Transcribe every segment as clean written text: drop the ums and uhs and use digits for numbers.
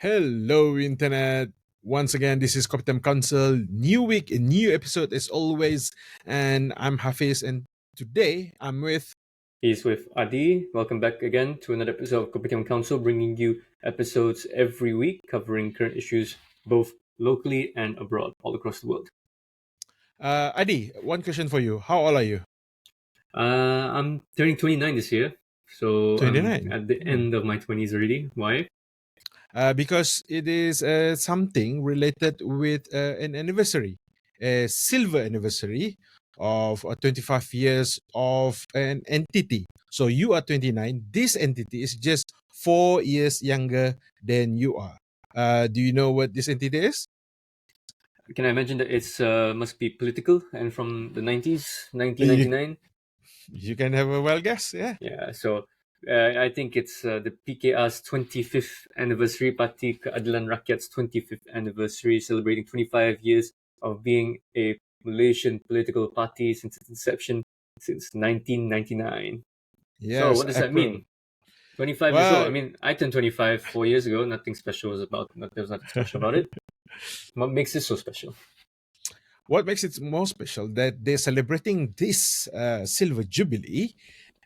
Hello, Internet. Once again, this is Copytime Council. New week, a new episode as always. And I'm Haffiz, and today I'm with. He's with Adi. Welcome back again to another episode of Kopitiam Council, bringing you episodes every week covering current issues both locally and abroad, all across the world. Adi, one question for you. How old are you? I'm turning 29 this year, so I'm 29. at the end of my 20s already. Why? Because it is something related with an anniversary, a silver anniversary of 25 years of an entity. So you are 29. This entity is just 4 years younger than you are. Do you know what this entity is? Can I mention that it's must be political and from the 90s, You 1999? you can have a well guess, yeah. Yeah, so I think it's the PKR's 25th anniversary, Parti Keadilan Rakyat's 25th anniversary, celebrating 25 years of being a Malaysian political party since its inception, since 1999. So, Yes, what does that April. mean? 25 years old. I Well, mean, I turned 25 4 years ago. Nothing special was about. There was nothing special about it. What makes it so special? what makes it more special that they're celebrating this silver jubilee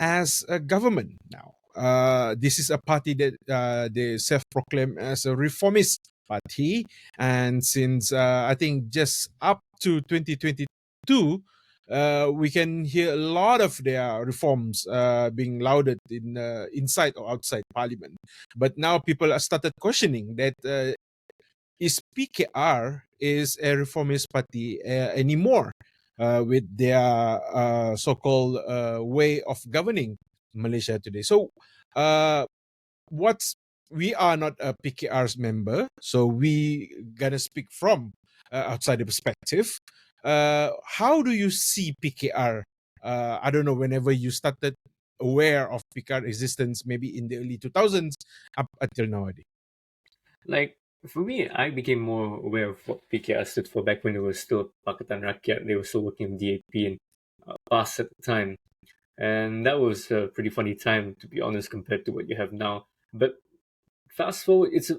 as a government now. This is a party that they self-proclaim as a reformist party, and since I think just up to 2022, we can hear a lot of their reforms being lauded in inside or outside Parliament. But now people have started questioning that is PKR is a reformist party anymore with their so-called way of governing Malaysia today. So, uh, what's we are not a PKR's member, so we gonna speak from outside the perspective. How do you see PKR? I don't know. Whenever you started aware of PKR existence, maybe in the early 2000s up until nowadays. Like, for me, I became more aware of what PKR stood for back when it was still Pakatan Rakyat. They were still working with DAP and PAS at the time. And that was a pretty funny time, to be honest, compared to what you have now. But fast forward, it's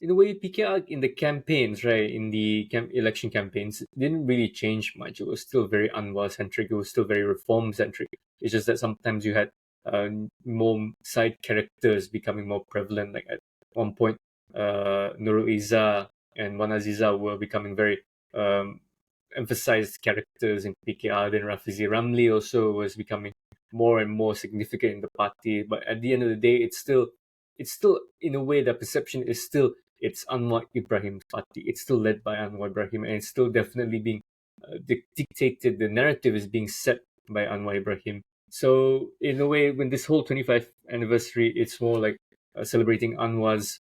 in a way PKR in the campaigns, right? In the election campaigns, it didn't really change much. It was still very Anwar centric. It was still very reform centric. It's just that sometimes you had more side characters becoming more prevalent. Like at one point, Nurul Izzah and Wan Aziza were becoming very emphasized characters in PKR. Then Rafizi Ramli also was becoming more and more significant in the party. But at the end of the day, it's still in a way the perception is still it's Anwar Ibrahim's party. It's still led by Anwar Ibrahim, and it's still definitely being dictated. The narrative is being set by Anwar Ibrahim. So in a way, when this whole 25th anniversary, it's more like celebrating Anwar's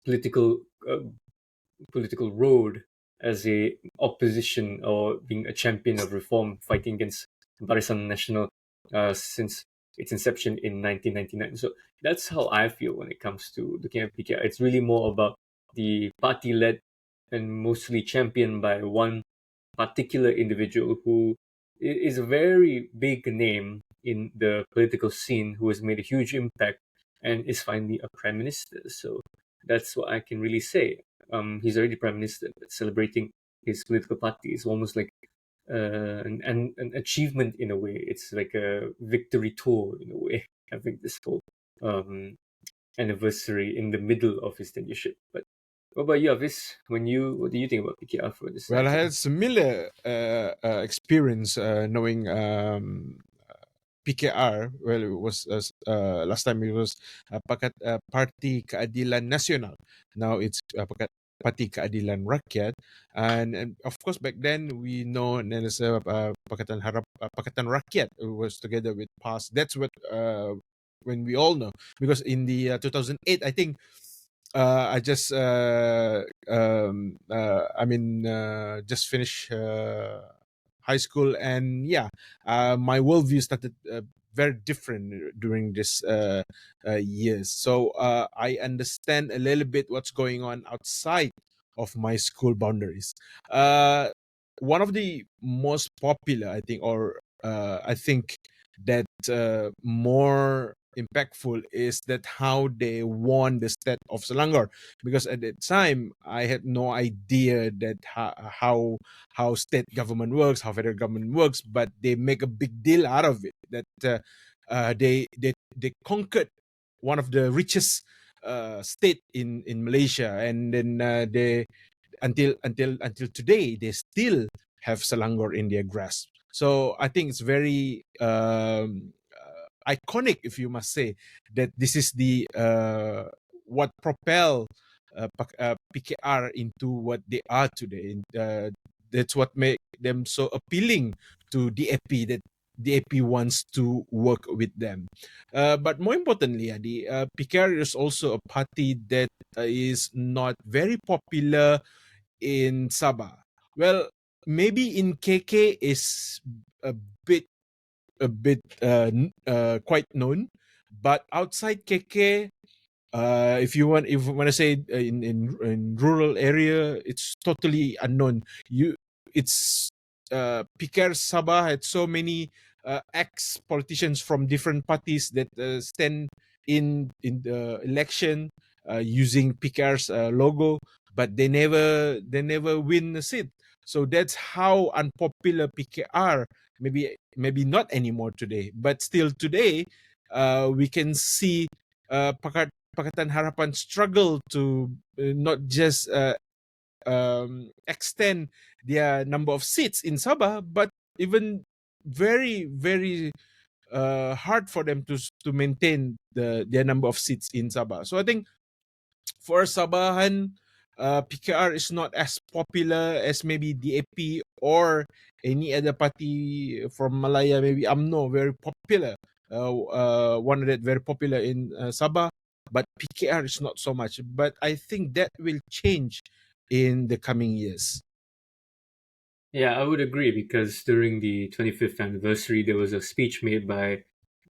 political uh, political road as a opposition or being a champion of reform, fighting against Barisan Nasional since its inception in 1999. So that's how I feel when it comes to looking at PKR. It's really more about the party led and mostly championed by one particular individual who is a very big name in the political scene who has made a huge impact and is finally a prime minister. So that's what I can really say. He's already prime minister, but celebrating his political party is almost like an achievement in a way. It's like a victory tour in a way, having this whole um, anniversary in the middle of his tenureship. But what about you, Avis? What do you think about PKR for this Well, I 90th? had similar experience knowing PKR. Well, it was last time it was Parti Keadilan Nasional. Now it's Parti Keadilan Rakyat, and of course back then we know as Pakatan Rakyat was together with PAS. That's what when we all know because in the 2008 I think I just just finished high school, and yeah, my worldview started very different during this years. So I understand a little bit what's going on outside of my school boundaries. Uh, One of the most popular, I think, or I think that more impactful is that how they won the state of Selangor, because at that time I had no idea that how state government works, how federal government works, but they make a big deal out of it that they conquered one of the richest state in Malaysia, and then they until today they still have Selangor in their grasp. So I think it's very iconic, if you must say, that this is the what propel PKR into what they are today. That's what make them so appealing to DAP, that DAP wants to work with them. But more importantly, Adi, PKR is also a party that is not very popular in Sabah. Well, maybe in KK is a bit quite known, but outside KK, if you want to say in rural area, it's totally unknown. It's Pikir Sabah had so many ex politicians from different parties that stand in the election using Pikir's logo, but they never win a seat. So that's how unpopular PKR. Maybe not anymore today, but still today, we can see Pakatan Harapan struggle to not just extend their number of seats in Sabah, but even very, very hard for them to maintain their number of seats in Sabah. So I think for Sabahan, PKR is not as popular as maybe DAP or any other party from Malaya. Maybe UMNO, very popular. One of that very popular in Sabah, but PKR is not so much. But I think that will change in the coming years. Yeah, I would agree because during the 25th anniversary, there was a speech made by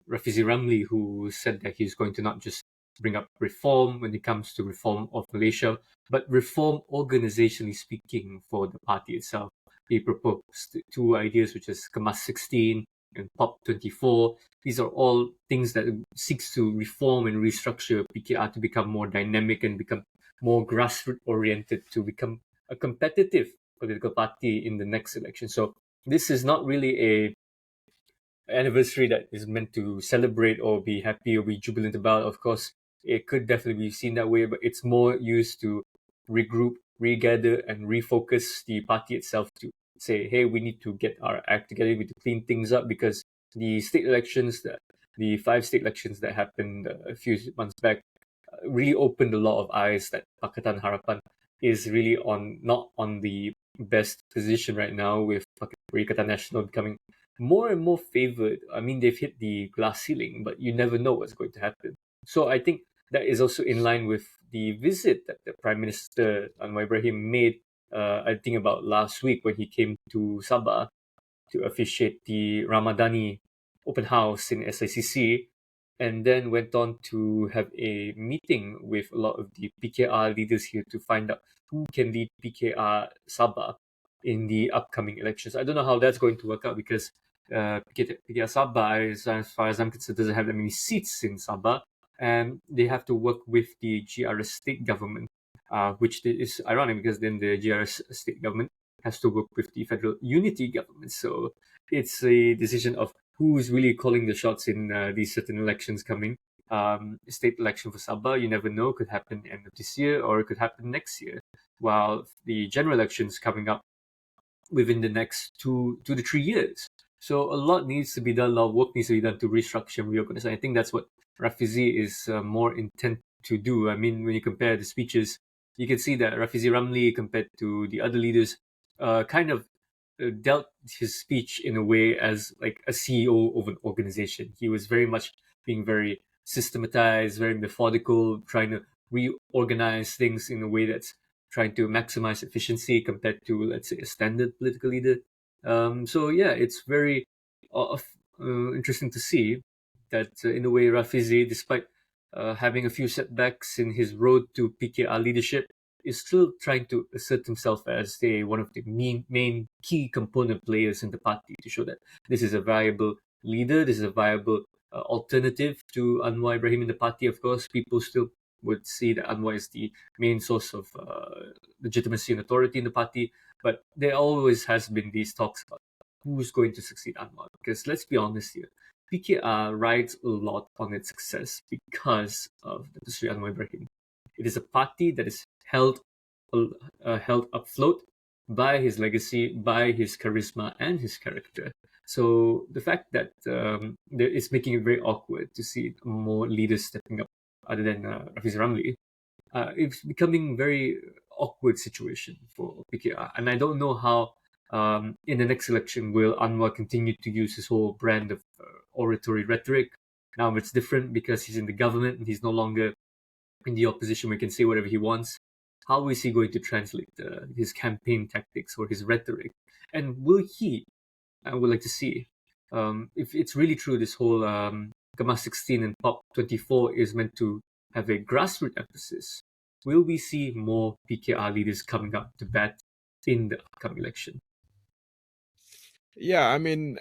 Rafizi Ramli, who said that he's going to not just bring up reform when it comes to reform of Malaysia, but reform organizationally speaking for the party itself. He proposed two ideas, which is Kemas 16 and POP 24. These are all things that seeks to reform and restructure PKR to become more dynamic and become more grassroots oriented, to become a competitive political party in the next election. So this is not really a anniversary that is meant to celebrate or be happy or be jubilant about. Of course, it could definitely be seen that way, but it's more used to regroup, regather, and refocus the party itself to say, hey, we need to get our act together, we need to clean things up, because the 5 state elections that happened a few months back really opened a lot of eyes that Pakatan Harapan is really not on the best position right now, with Perikatan Nasional becoming more and more favored. I mean, they've hit the glass ceiling, but you never know what's going to happen. So I think that is also in line with the visit that the Prime Minister Anwar Ibrahim made, I think about last week, when he came to Sabah to officiate the Ramadani open house in SICC, and then went on to have a meeting with a lot of the PKR leaders here to find out who can lead PKR Sabah in the upcoming elections. I don't know how that's going to work out, because PKR Sabah, as far as I'm concerned, doesn't have that many seats in Sabah, and they have to work with the GRS state government, which is ironic because then the GRS state government has to work with the federal unity government. So it's a decision of who's really calling the shots in these certain elections coming. State election for Sabah, you never know, could happen end of this year or it could happen next year. While the general elections coming up within the next 2 to 3 years. So a lot needs to be done, a lot of work needs to be done to restructure and reorganize. I think that's what Rafizi is more intent to do. I mean, when you compare the speeches, you can see that Rafizi Ramli, compared to the other leaders, kind of dealt his speech in a way as like a CEO of an organization. He was very much being very systematized, very methodical, trying to reorganize things in a way that's trying to maximize efficiency compared to, let's say, a standard political leader. So yeah, it's very interesting to see that in a way Rafizi, despite having a few setbacks in his road to PKR leadership, is still trying to assert himself as one of the main key component players in the party, to show that this is a viable leader, this is a viable alternative to Anwar Ibrahim in the party. Of course, people still would see that Anwar is the main source of legitimacy and authority in the party. But there always has been these talks about who's going to succeed Anwar. Because let's be honest here, PKR rides a lot on its success because of the Sri Anwar Ibrahim. It is a party that is held afloat by his legacy, by his charisma and his character. So the fact that it's making it very awkward to see more leaders stepping up other than Rafizi Ramli, it's becoming very awkward situation for PKR. And I don't know how in the next election will Anwar continue to use his whole brand of oratory rhetoric. Now it's different because he's in the government and he's no longer in the opposition where he can say whatever he wants. How is he going to translate his campaign tactics or his rhetoric? And will he, I would like to see, if it's really true this whole Gamma 16 and Pop 24 is meant to have a grassroots emphasis, will we see more PKR leaders coming up to bat in the upcoming election? Yeah, I mean,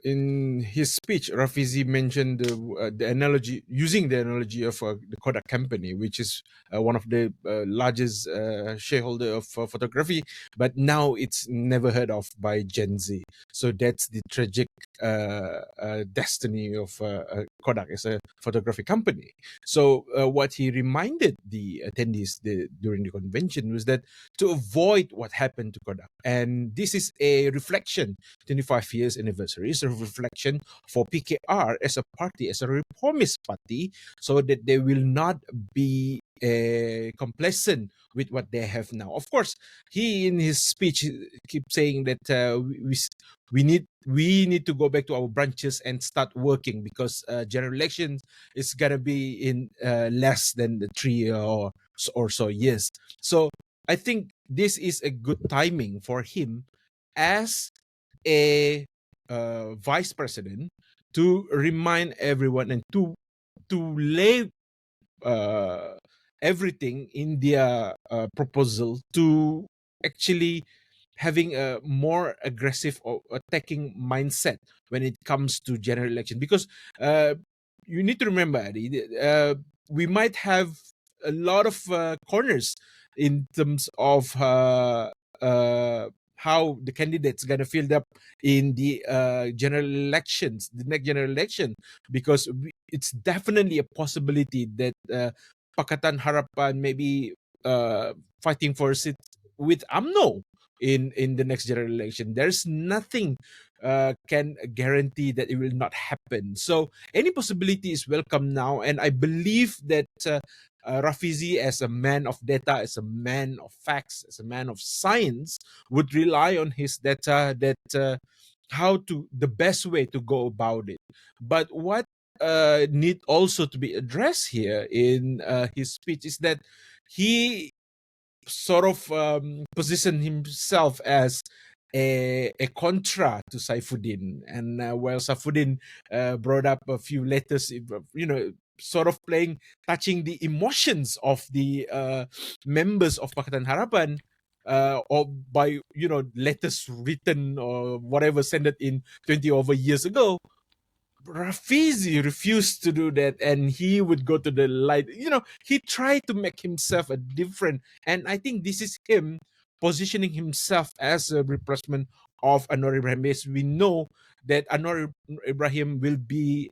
in his speech, Rafizi mentioned the analogy, using the analogy of the Kodak company, which is one of the largest shareholder of photography, but now it's never heard of by Gen Z. So that's the tragic destiny of Kodak as a photography company. So what he reminded the attendees during the convention was that to avoid what happened to Kodak, and this is a reflection. 25 years anniversary is a reflection for PKR as a party, as a reformist party, so that they will not be complacent with what they have now. Of course, he in his speech keeps saying that we need to go back to our branches and start working because general elections is gonna be in less than the 3 or so years. So I think this is a good timing for him as a vice president to remind everyone and to lay everything in their proposal to actually having a more aggressive or attacking mindset when it comes to general election, because you need to remember, Adi, we might have a lot of corners in terms of how the candidates gonna fill up in the general elections, the next general election, because it's definitely a possibility that Pakatan Harapan may be fighting for a seat with UMNO in the next general election. There's nothing can guarantee that it will not happen. So any possibility is welcome now, and I believe that Rafizi, as a man of data, as a man of facts, as a man of science, would rely on his data that how to the best way to go about it. But what need also to be addressed here in his speech is that he sort of positioned himself as a contra to Saifuddin, and while Saifuddin brought up a few letters, sort of touching the emotions of the members of Pakatan Harapan, or by letters written or whatever sent it in 20 over years ago. Rafizi refused to do that, and he would go to the light. He tried to make himself a different, and I think this is him positioning himself as a replacement of Anwar Ibrahim. Yes, we know that Anwar Ibrahim will be,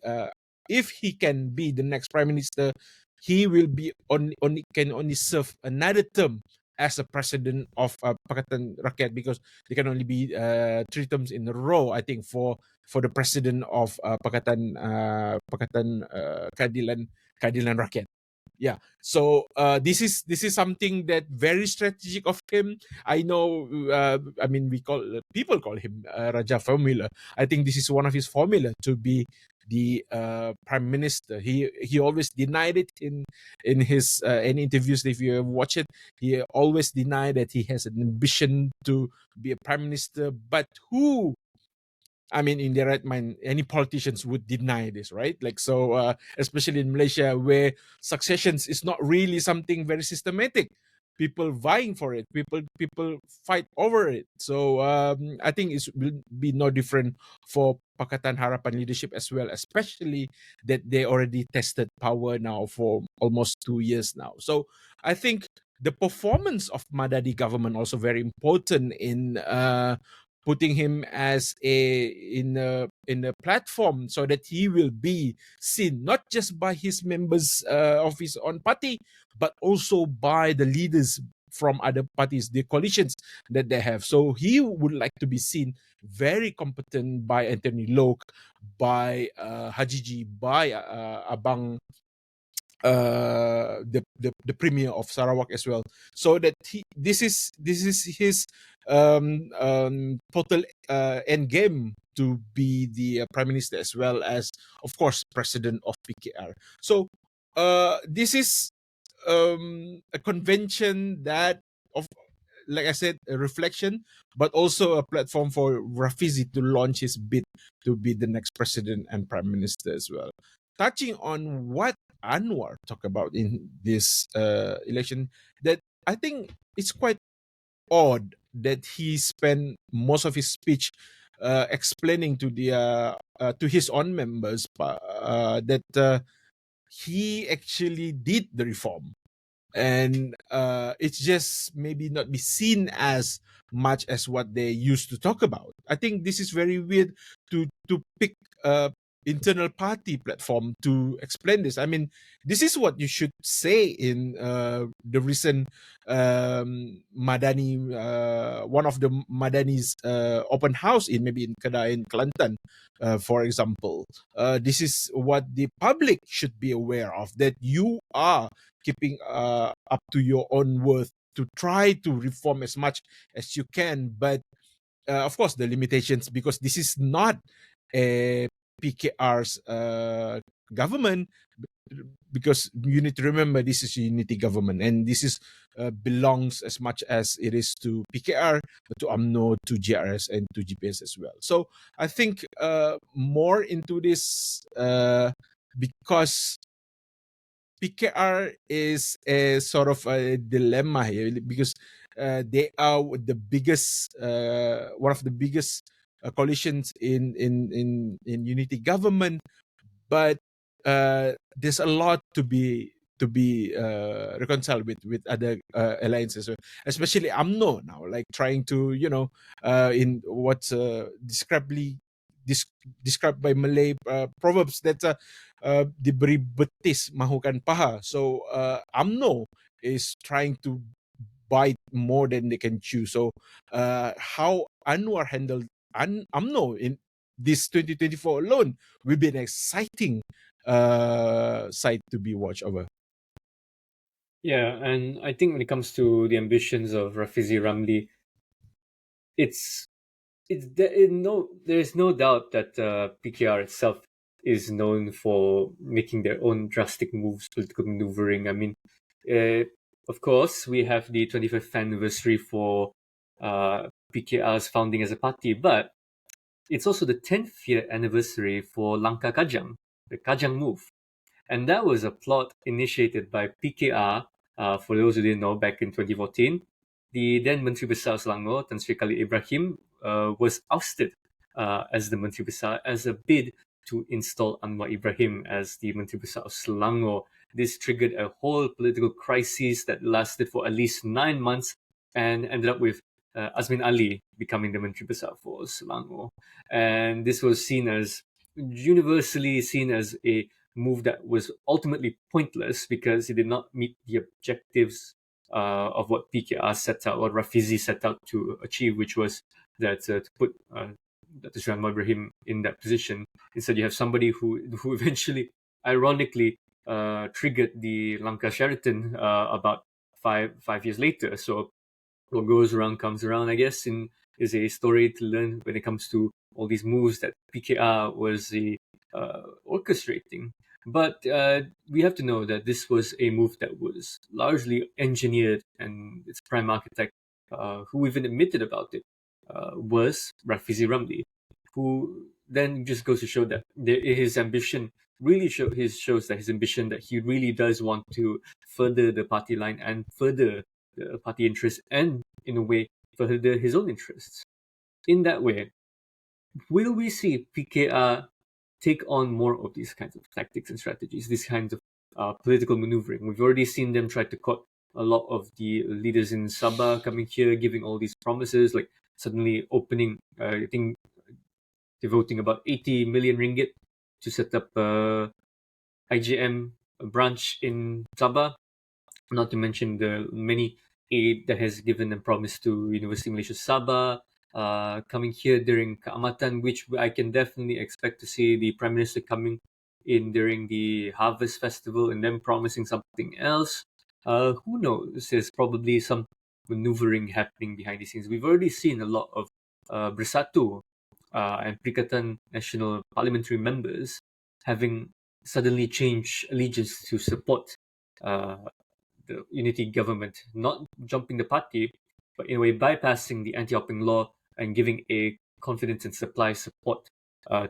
if he can be the next prime minister, he will be can only serve another term as a president of Pakatan Rakyat, because they can only be 3 terms in a row, I think, for the president of Pakatan Keadilan Rakyat. Yeah. So this is something that very strategic of him. I know. I mean, people call him Raja Formula. I think this is one of his formula to be the prime minister. He always denied it in his any interviews. If you watch it, he always denied that he has an ambition to be a prime minister. But who? I mean, in their right mind, any politicians would deny this, right? Like, so, especially in Malaysia, where successions is not really something very systematic. people vying for it, people fight over it. So I think it will be no different for Pakatan Harapan leadership as well, especially that they already tested power now for almost 2 years now. So I think the performance of Madani government also very important in putting him as a platform so that he will be seen not just by his members of his own party, but also by the leaders from other parties, the coalitions that they have. So he would like to be seen very competent by Anthony Lok, by Hajiji, by Abang the premier of Sarawak as well, so that this is his total end game to be the prime minister as well as, of course, president of PKR. So this is a convention that, of like I said, a reflection, but also a platform for Rafizi to launch his bid to be the next president and prime minister as well. Touching on what Anwar talked about in this election, that I think it's quite odd that he spent most of his speech explaining to his own members that he actually did the reform, and it's just maybe not be seen as much as what they used to talk about. I think this is very weird to pick internal party platform to explain this. I mean, this is what you should say in the recent Madani, one of the Madani's open house in maybe in Kedah in Kelantan, for example. This is what the public should be aware of, that you are keeping up to your own worth to try to reform as much as you can, but of course the limitations, because this is not a PKR's government, because you need to remember this is a unity government, and this is belongs as much as it is to PKR, to UMNO, to GRS, and to GPS as well. So I think more into this because PKR is a sort of a dilemma here, because they are the biggest, one of the biggest coalitions in unity government, but there's a lot to be reconciled with other alliances, especially UMNO now, like trying to in what's described by Malay proverbs that diberi betis mahukan paha. So UMNO is trying to bite more than they can chew. So how Anwar handled UMNO in this 2024 alone will be an exciting site to be watched over. Yeah, and I think when it comes to the ambitions of Rafizi Ramli, there's no doubt that PKR itself is known for making their own drastic moves, political maneuvering. I mean, of course, we have the 25th anniversary for PKR's founding as a party, but it's also the 10th year anniversary for Langkah Kajang, the Kajang move. And that was a plot initiated by PKR, for those who didn't know, back in 2014. The then Menteri Besar Selangor, Tan Sri Khalid Ibrahim, was ousted as the Menteri Besar as a bid to install Anwar Ibrahim as the Menteri Besar of Selangor. This triggered a whole political crisis that lasted for at least 9 months and ended up with Azmin Ali becoming the Menteri Besar for Selangor. And this was universally seen as a move that was ultimately pointless because it did not meet the objectives of what PKR set out, what Rafizi set out to achieve, which was that to put Dr. Sri Anwar Ibrahim in that position. Instead, you have somebody who eventually, ironically, triggered the Langkah Sheraton about five years later. So what goes around comes around, I guess, and is a story to learn when it comes to all these moves that PKR was orchestrating. But we have to know that this was a move that was largely engineered, and its prime architect, who even admitted about it, was Rafizi Ramli, who then just goes to show that his ambition really shows that his ambition, that he really does want to further the party line and further the party interests and, in a way, for his own interests. In that way, will we see PKR take on more of these kinds of tactics and strategies, these kinds of political maneuvering? We've already seen them try to cut a lot of the leaders in Sabah coming here, giving all these promises, like suddenly opening, I think, devoting about 80 million ringgit to set up a IGM branch in Sabah, not to mention the many aid that has given and promised to University of Malaysia Sabah, coming here during Keamatan, which I can definitely expect to see the Prime Minister coming in during the Harvest Festival and then promising something else. Who knows? There's probably some maneuvering happening behind the scenes. We've already seen a lot of Bersatu and Perikatan Nasional parliamentary members having suddenly changed allegiance to support uh, the unity government, not jumping the party, but in a way bypassing the anti-hopping law and giving a confidence and supply support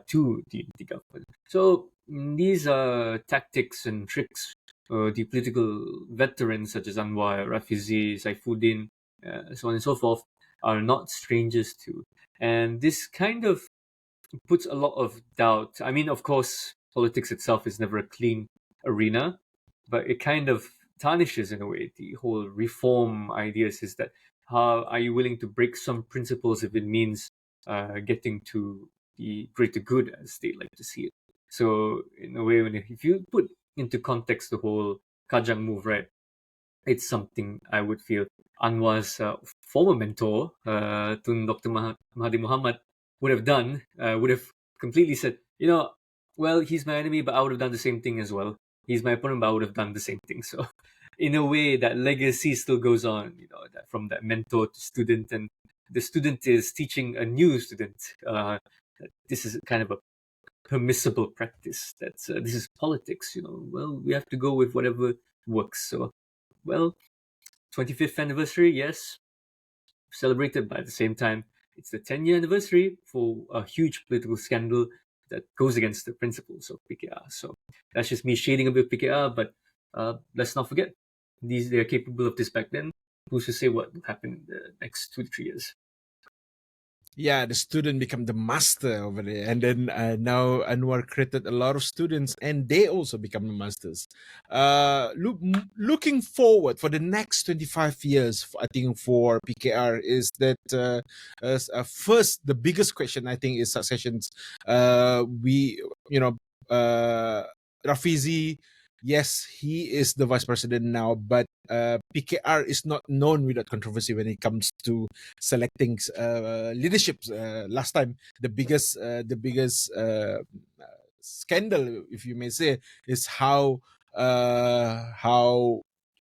to the unity government. So these are tactics and tricks the political veterans such as Anwar, Rafizi, Saifuddin, so on and so forth, are not strangers to. And this kind of puts a lot of doubt. I mean, of course, politics itself is never a clean arena, but it kind of tarnishes, in a way, the whole reform ideas. Is that how are you willing to break some principles if it means getting to the greater good, as they like to see it? So, in a way, if you put into context the whole Kajang move, right, it's something I would feel Anwar's former mentor, Tun Dr. Mahathir Mohamad, would have done, would have completely said, well, he's my enemy, but I would have done the same thing as well. He's my opponent, but I would have done the same thing. So, in a way, that legacy still goes on, that from that mentor to student, and the student is teaching a new student that this is kind of a permissible practice. That's this is politics. Well, we have to go with whatever works. So, well, 25th anniversary, yes, celebrated, but at the same time, it's the 10-year anniversary for a huge political scandal that goes against the principles of PKR. So that's just me shading a bit of PKR, but let's not forget, they're capable of this back then. Who's to say what will happen in the next 2 to 3 years? Yeah, the student become the master over there, and then now Anwar created a lot of students, and they also become the masters. Looking forward for the next 25 years, I think for PKR is that first the biggest question I think is successions. We Rafizi. Yes, he is the vice president now, but PKR is not known without controversy when it comes to selecting leadership. Last time, the biggest scandal, if you may say, is how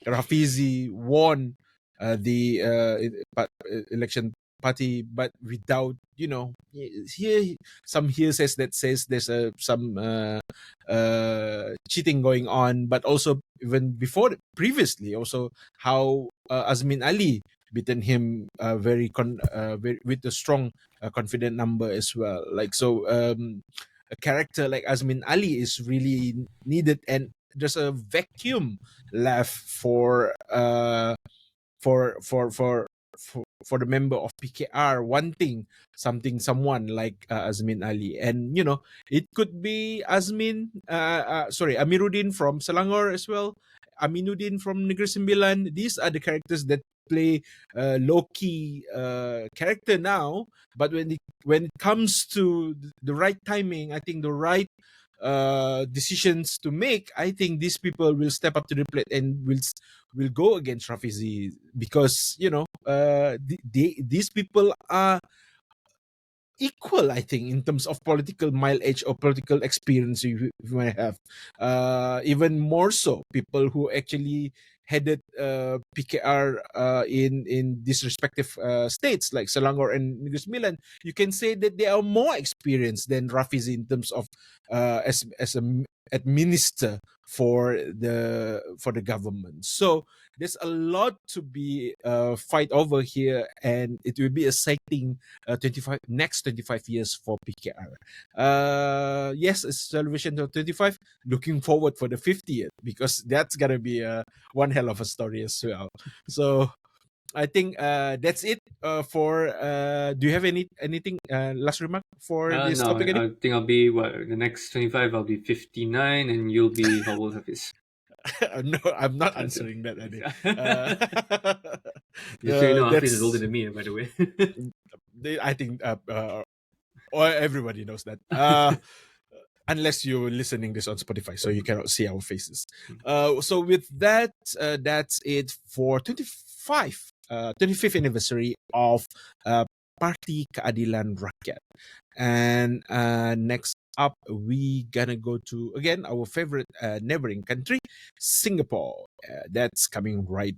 Rafizi won the election party, but without here some hearsays that says there's some cheating going on, but also even before previously also how Azmin Ali beaten him very, with a strong confident number as well. Like so, a character like Azmin Ali is really needed, and there's a vacuum left for the member of PKR wanting someone like Azmin Ali, and it could be Amiruddin from Selangor as well, Aminuddin from Negeri Sembilan. These are the characters that play low key character now, but when it comes to the right timing, I think the right decisions to make, I think these people will step up to the plate and will go against Rafizi, because these people are equal, I think, in terms of political mileage or political experience you might have. Even more so, people who actually headed PKR in these respective states like Selangor and Negeri Sembilan, you can say that they are more experienced than Rafizi in terms of as a administrator for the government. So there's a lot to be fight over here, and it will be exciting 25 years for PKR. Yes, it's celebration of 25. Looking forward for the 50th, because that's gonna be one hell of a story as well. So I think that's it for. Do you have anything last remark for this No, topic, Eddie? I think I'll be the next 25. I'll be 59, and you'll be how old, Hafiz? No, I'm not answering that, Eddie. Just so you know, Hafiz is older That's. than me, by the way. I think or everybody knows that. Unless you're listening this on Spotify, so you cannot see our faces. So with that, that's it for 25th anniversary of Parti Keadilan Rakyat. And next up, we gonna go to again our favorite neighboring country, Singapore. That's coming right